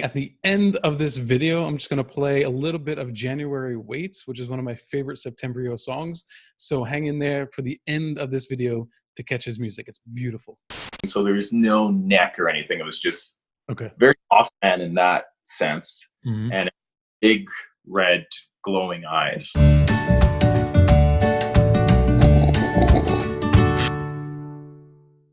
at the end of this video, I'm just going to play a little bit of January Waits, which is one of my favorite Septembryo songs. So hang in there for the end of this video to catch his music. It's beautiful. So there was no neck or anything. It was just Okay. very offhand in that sense, Mm-hmm. and big red glowing eyes.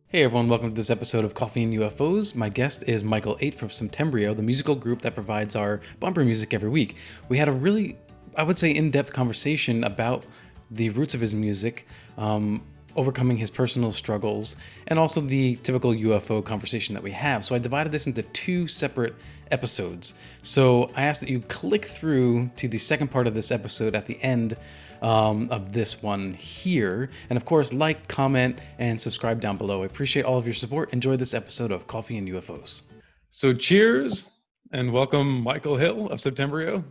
Hey everyone, welcome to this episode of Coffee and UFOs. My guest is Michael 8 from Septembryo, the musical group that provides our bumper music every week. We had a really, I would say, in-depth conversation about the roots of his music, overcoming his personal struggles, and also the typical UFO conversation that we have. So I divided this into two separate episodes. So I asked that you click through to the second part of this episode at the end of this one here. And of course, like, comment, and subscribe down below. I appreciate all of your support. Enjoy this episode of Coffee and UFOs. So cheers and welcome Michael Hill of Septembryo.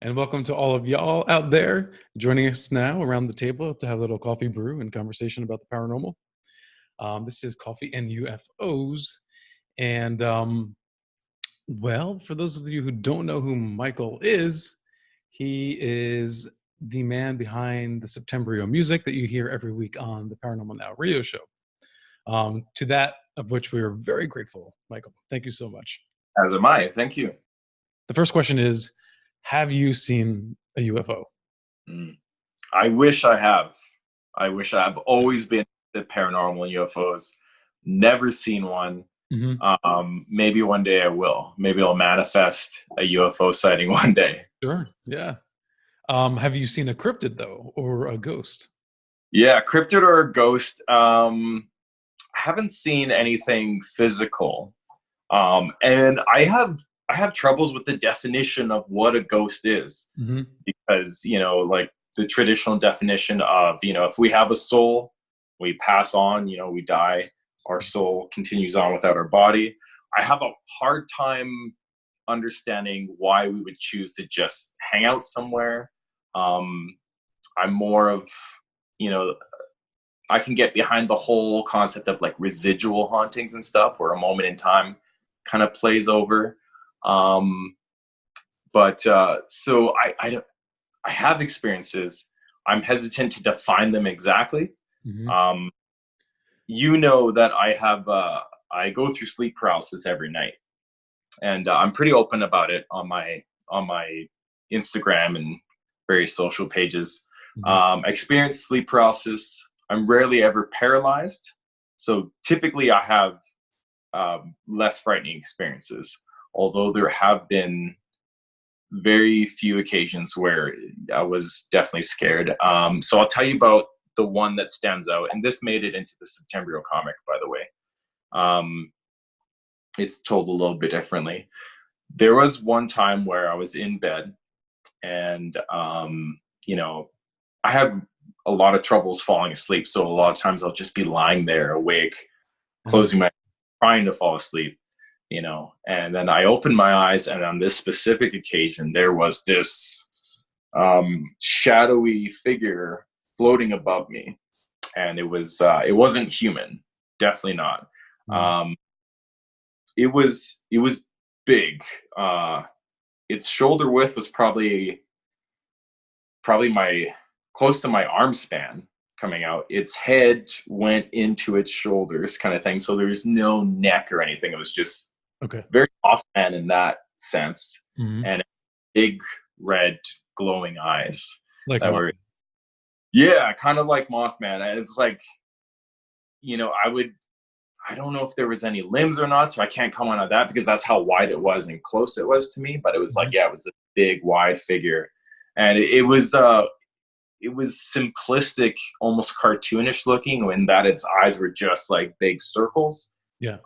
And welcome to all of y'all out there joining us now around the table to have a little coffee brew and conversation about the paranormal. This is Coffee and UFOs. And well, for those of you who don't know who Michael is, he is the man behind the Septembryo music that you hear every week on the Paranormal Now radio show. To that of which we are very grateful, Michael. Thank you so much. As am I. Thank you. The first question is, have you seen a UFO? I wish I have. I've always been the paranormal UFOs. Never seen one. Mm-hmm. Maybe one day I will. Maybe I'll manifest a UFO sighting one day. Sure. Yeah. Have you seen a cryptid though, or a ghost? Yeah, cryptid or a ghost. I haven't seen anything physical. And I have troubles with the definition of what a ghost is. Mm-hmm. Because, like the traditional definition of, if we have a soul, we pass on, we die, our soul continues on without our body. I have a hard time understanding why we would choose to just hang out somewhere. I'm more of, I can get behind the whole concept of like residual hauntings and stuff where a moment in time kind of plays over. So I have experiences. I'm hesitant to define them exactly. Mm-hmm. That I go through sleep paralysis every night, and I'm pretty open about it on my Instagram and various social pages. Mm-hmm. I experience sleep paralysis. I'm rarely ever paralyzed, so typically I have less frightening experiences, although there have been very few occasions where I was definitely scared. So I'll tell you about the one that stands out, and this made it into the Septembryo comic, by the way. It's told a little bit differently. There was one time where I was in bed, and I have a lot of troubles falling asleep, so a lot of times I'll just be lying there awake, closing my eyes, trying to fall asleep. And then I opened my eyes, and on this specific occasion, there was this shadowy figure floating above me, and it wasn't human, definitely not. Mm. It was big. Its shoulder width was probably my close to my arm span coming out. Its head went into its shoulders, kind of thing. So there was no neck or anything. It was just very offhand in that sense. Mm-hmm. And big red glowing eyes that were, yeah, kind of like Mothman. And it's like, I don't know if there was any limbs or not, so I can't comment on that because that's how wide it was and close it was to me. But it was like, it was a big, wide figure, and it was simplistic, almost cartoonish looking, in that its eyes were just like big circles. Yeah.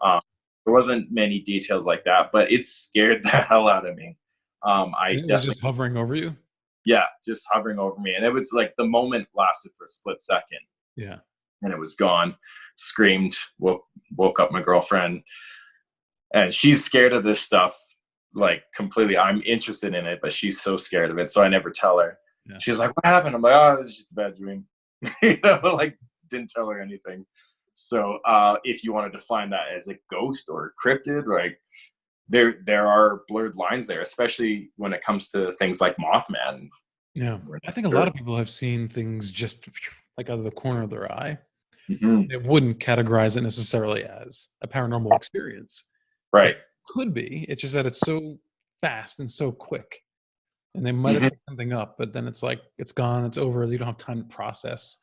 There wasn't many details like that, but it scared the hell out of me. It was just hovering over you? Yeah, just hovering over me. And it was like the moment lasted for a split second. Yeah. And it was gone. Screamed, woke up my girlfriend. And she's scared of this stuff, like completely. I'm interested in it, but she's so scared of it, so I never tell her. Yeah. She's like, "What happened?" I'm like, "Oh, it was just a bad dream." Like didn't tell her anything. So if you want to define that as a ghost or a cryptid, like there are blurred lines there, especially when it comes to things like Mothman. Yeah, I think a lot of people have seen things just like out of the corner of their eye. Mm-hmm. They wouldn't categorize it necessarily as a paranormal experience. Right. Could be. It's just that it's so fast and so quick. And they might have Mm-hmm. picked something up, but then it's like it's gone, it's over. You don't have time to process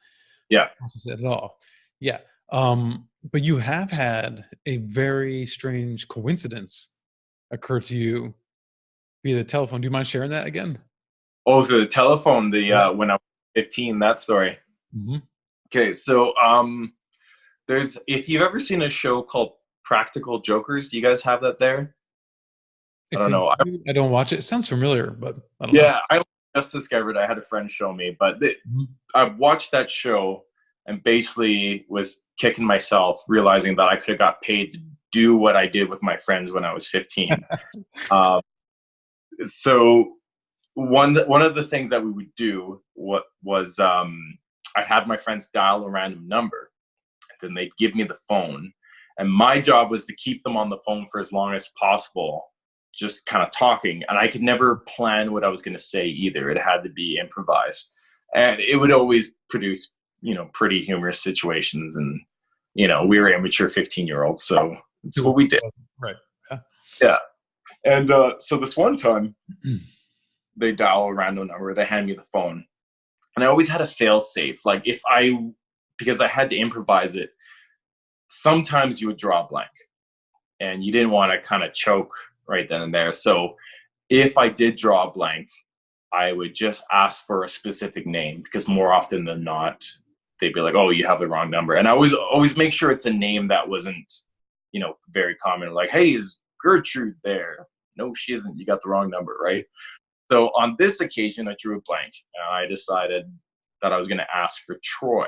it at all. Yeah. But you have had a very strange coincidence occur to you via the telephone. Do you mind sharing that again? Oh, the telephone, when I was 15, that story. Mm-hmm. Okay, so there's, if you've ever seen a show called Practical Jokers, do you guys have that there? I don't know. I don't watch it. It sounds familiar, but I don't know. Yeah, I just discovered. I had a friend show me, but I watched that show and basically was kicking myself, realizing that I could have got paid to do what I did with my friends when I was 15. So one of the things that we would do was I had my friends dial a random number, and then they'd give me the phone, and my job was to keep them on the phone for as long as possible, just kind of talking. And I could never plan what I was going to say either. It had to be improvised, and it would always produce, pretty humorous situations. And, we were amateur 15-year-olds, so it's what we did. Right. Yeah. And so this one time, they dial a random number, they hand me the phone, and I always had a fail safe. Like because I had to improvise it, sometimes you would draw a blank, and you didn't want to kind of choke right then and there. So if I did draw a blank, I would just ask for a specific name, because more often than not, they'd be like, "Oh, you have the wrong number." And I always make sure it's a name that wasn't, very common. Like, "Hey, is Gertrude there?" "No, she isn't. You got the wrong number," right? So on this occasion, I drew a blank, and I decided that I was going to ask for Troy,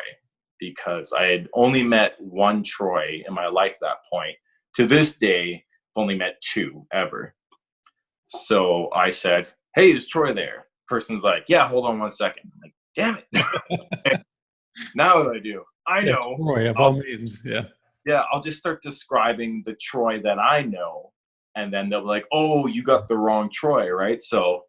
because I had only met one Troy in my life at that point. To this day, I've only met two ever. So I said, "Hey, is Troy there?" Person's like, "Yeah, hold on 1 second." I'm like, "Damn it." Now what do I do? I know. Troy, of all names, yeah. Yeah, I'll just start describing the Troy that I know, and then they'll be like, "Oh, you got the wrong Troy," right? So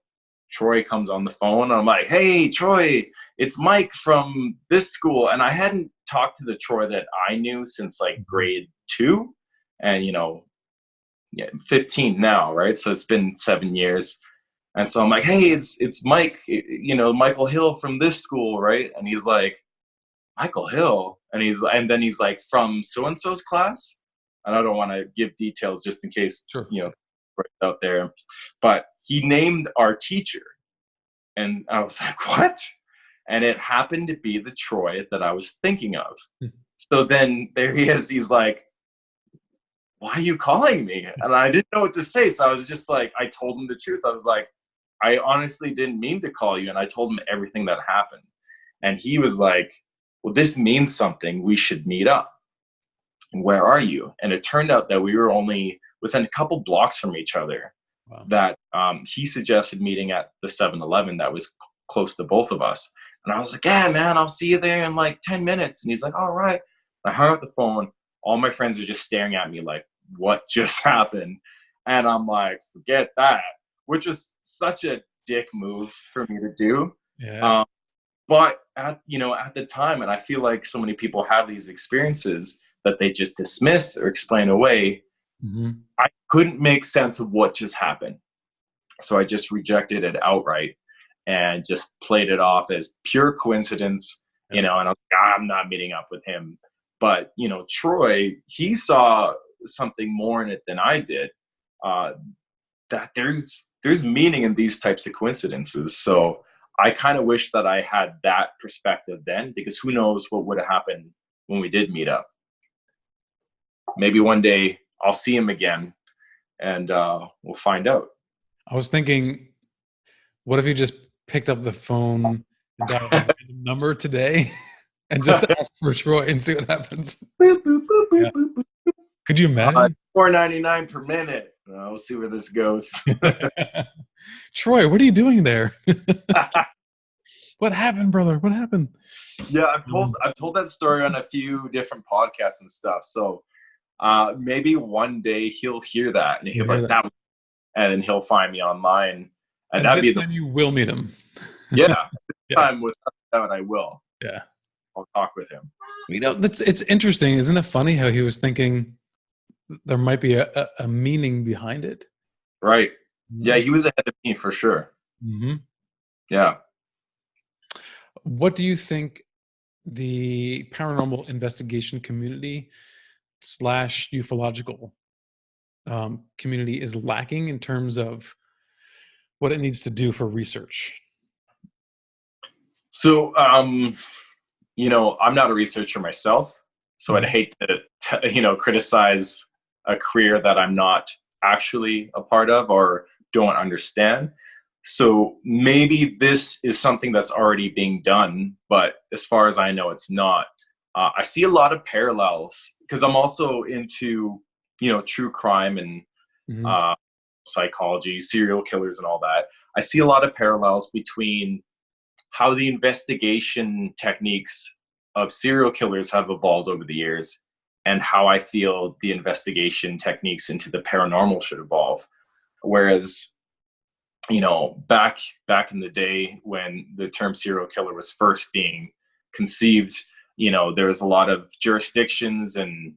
Troy comes on the phone, and I'm like, "Hey, Troy, it's Mike from this school." And I hadn't talked to the Troy that I knew since like grade 2, and 15 now, right? So it's been 7 years. And so I'm like, "Hey, it's Mike, Michael Hill from this school, right?" And he's like, "Michael Hill?" And then he's like, "From so and so's class?" And I don't want to give details just in case, Sure. right out there. But he named our teacher, and I was like, "What?" And it happened to be the Troy that I was thinking of. So then there he is. He's like, "Why are you calling me?" And I didn't know what to say. So I was just like, I told him the truth. I was like, "I honestly didn't mean to call you." And I told him everything that happened. And he was like, "Well, this means something. We should meet up. Where are you?" And it turned out that we were only within a couple blocks from each other. Wow. That he suggested meeting at the 7-Eleven that was close to both of us. And I was like, "Yeah, man, I'll see you there in like 10 minutes. And he's like, "All right." I hung up the phone. All my friends are just staring at me like, "What just happened?" And I'm like, "Forget that," which was such a dick move for me to do. Yeah. But at the time, and I feel like so many people have these experiences that they just dismiss or explain away. I couldn't make sense of what just happened. So I just rejected it outright and just played it off as pure coincidence, and I'm like, I'm not meeting up with him. But, Troy, he saw something more in it than I did, that there's meaning in these types of coincidences. So I kind of wish that I had that perspective then, because who knows what would have happened when we did meet up. Maybe one day I'll see him again, and we'll find out. I was thinking, what if you just picked up the phone and dialed a random number today and just ask for Troy and see what happens? Boop, boop, boop, Yeah. boop, boop, boop. Could you imagine? $4.99 per minute. We'll see where this goes. Troy, what are you doing there? What happened, brother? What happened? Yeah, I've told that story on a few different podcasts and stuff. So maybe one day he'll hear that and he'll be like, and then he'll find me online, and And that'd this be the time you will meet him. yeah. This Yeah. time without doubt, I will. Yeah. I'll talk with him. It's interesting. Isn't it funny how he was thinking there might be a meaning behind it? Right. Yeah, Mhm. he was ahead of me for sure. Mhm. Yeah. What do you think the paranormal investigation community slash ufological community is lacking in terms of what it needs to do for research? So, I'm not a researcher myself, so I'd Mhm. hate to criticize a career that I'm not actually a part of or don't understand. So maybe this is something that's already being done, but as far as I know, it's not. I see a lot of parallels because I'm also into, true crime and Mhm. uh, psychology, serial killers, and all that. I see a lot of parallels between how the investigation techniques of serial killers have evolved over the years and how I feel the investigation techniques into the paranormal should evolve. Whereas, back in the day when the term serial killer was first being conceived, there was a lot of jurisdictions and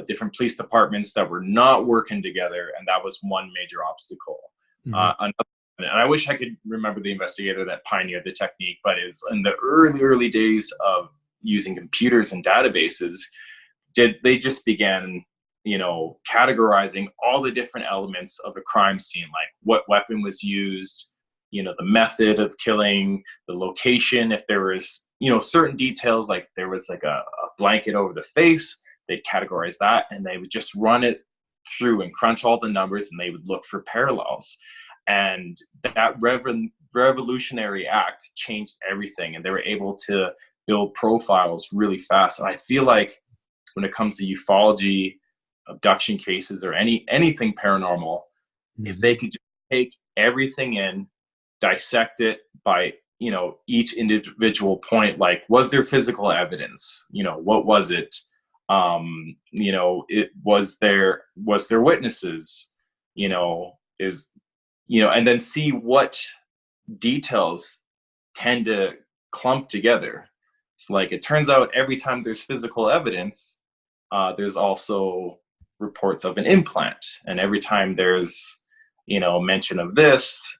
different police departments that were not working together, and that was one major obstacle. Mhm. Another, and I wish I could remember the investigator that pioneered the technique, but is in the early days of using computers and databases, they just began categorizing all the different elements of a crime scene, like what weapon was used, the method of killing, the location, if there was certain details, like there was like a blanket over the face, they'd categorize that and they would just run it through and crunch all the numbers, and they would look for parallels. And that revolutionary act changed everything, and they were able to build profiles really fast. And I feel like when it comes to ufology, abduction cases, or anything paranormal, if they Mhm. could just take everything in, dissect it by each individual point, like was there physical evidence? What was it? It was there witnesses? Is and then see what details tend to clump together. So, like, it turns out every time there's physical evidence, there's also reports of an implant, and every time there's mention of this,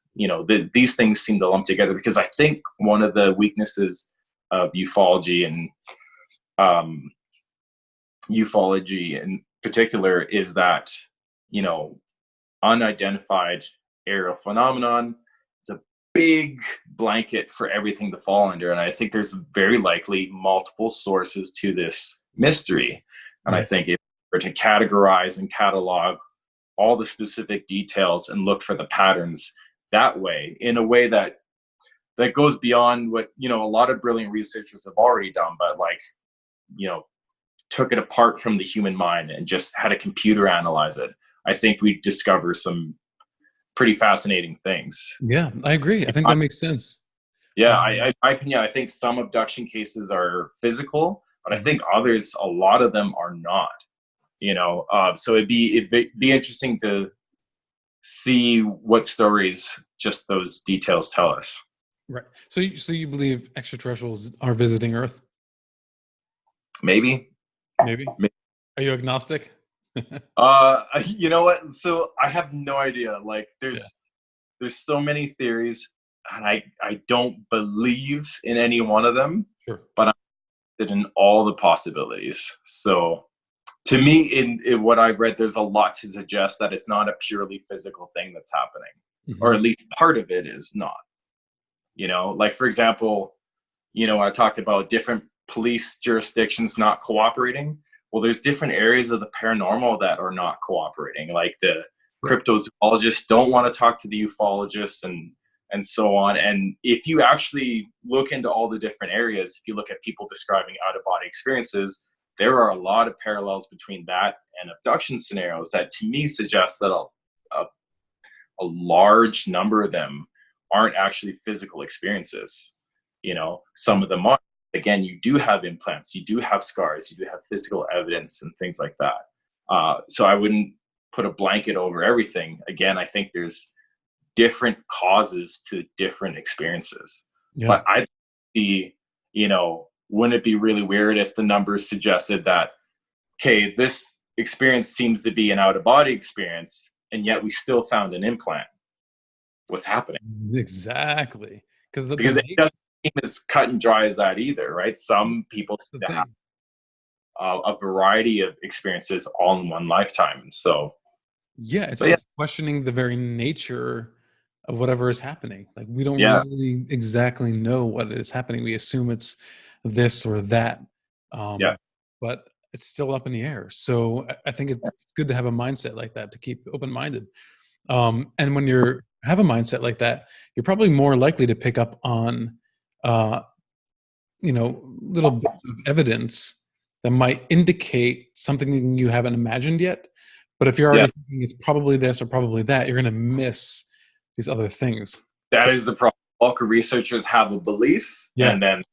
these things seem to lump together, because I think one of the weaknesses of ufology and um, ufology in particular is that you know unidentified aerial phenomenon. It's a big blanket for everything to fall under. And I think there's very likely multiple sources to this mystery. And I Right. think if we were to categorize and catalog all the specific details and look for the patterns that way, in a way that goes beyond what a lot of brilliant researchers have already done, but like you know took it apart from the human mind and just had a computer analyze it, I think we discover some pretty fascinating things. Yeah, I agree. I think that makes sense. Yeah, Um, my opinion, I think some abduction cases are physical, but I mhm. think others, a lot of them are not. So it'd be interesting to see what stories just those details tell us. Right. So you believe extraterrestrials are visiting Earth? Maybe. Maybe. Are you agnostic? You know what? So I have no idea. Like, Yeah. there's so many theories, and I don't believe in any one of them, Sure. but I'm interested in all the possibilities. So to me, in what I've read, there's a lot to suggest that it's not a purely physical thing that's happening, or Mhm. at least part of it is not. Like, for example, I talked about different police jurisdictions not cooperating. Well, there's different areas of the paranormal that are not cooperating. Like, the Right. cryptozoologists don't want to talk to the ufologists, and so on. And if you actually look into all the different areas, if you look at people describing out of body experiences, there are a lot of parallels between that and abduction scenarios that to me suggest that a, a large number of them aren't actually physical experiences. Some Mhm. of them are. Again, you do have implants, you do have scars, you do have physical evidence and things like that. So I wouldn't put a blanket over everything. Again, I think there's different causes to different experiences. Yeah. But I see, you know, wouldn't it be really weird if the numbers suggested that, okay, this experience seems to be an out-of-body experience, and yet we still found an implant? What's happening? Exactly. Because it doesn't seem as cut and dry as that either, right? Some people have a variety of experiences all in one lifetime. So yeah, it's questioning the very nature of whatever is happening. Like, we don't really exactly know what is happening. We assume it's this or that. But it's still up in the air. So I think it's good to have a mindset like that, to keep open-minded. And when you have a mindset like that, you're probably more likely to pick up on, you know, little bits of evidence that might indicate something you haven't imagined yet. But if you're already thinking it's probably this or probably that, you're going to miss these other things. That is the problem. Bulk of researchers have a belief, and then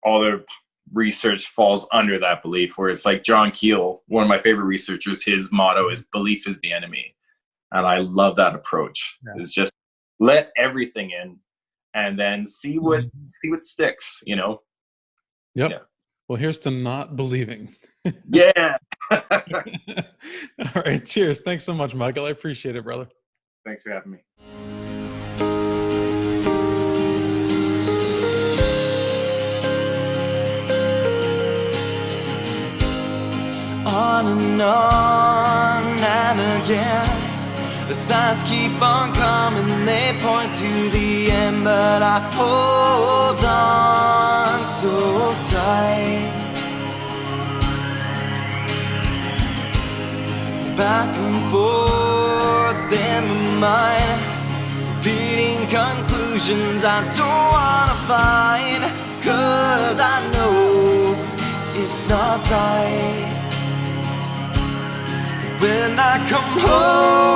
all their research falls under that belief. Where it's like John Keel, one of my favorite researchers, his motto is "Belief is the enemy," and I love that approach. Is just let everything in, and then see what sticks. You know. Yep. Yeah. Well, here's to not believing. Yeah. All right. Cheers. Thanks so much, Michael. I appreciate it, brother. Thanks for having me. On and again, the signs keep on coming, they point to the end, but I hold on so tight. Back and forth in my mind, repeating conclusions I don't wanna find, 'cause I know it's not right. When I come home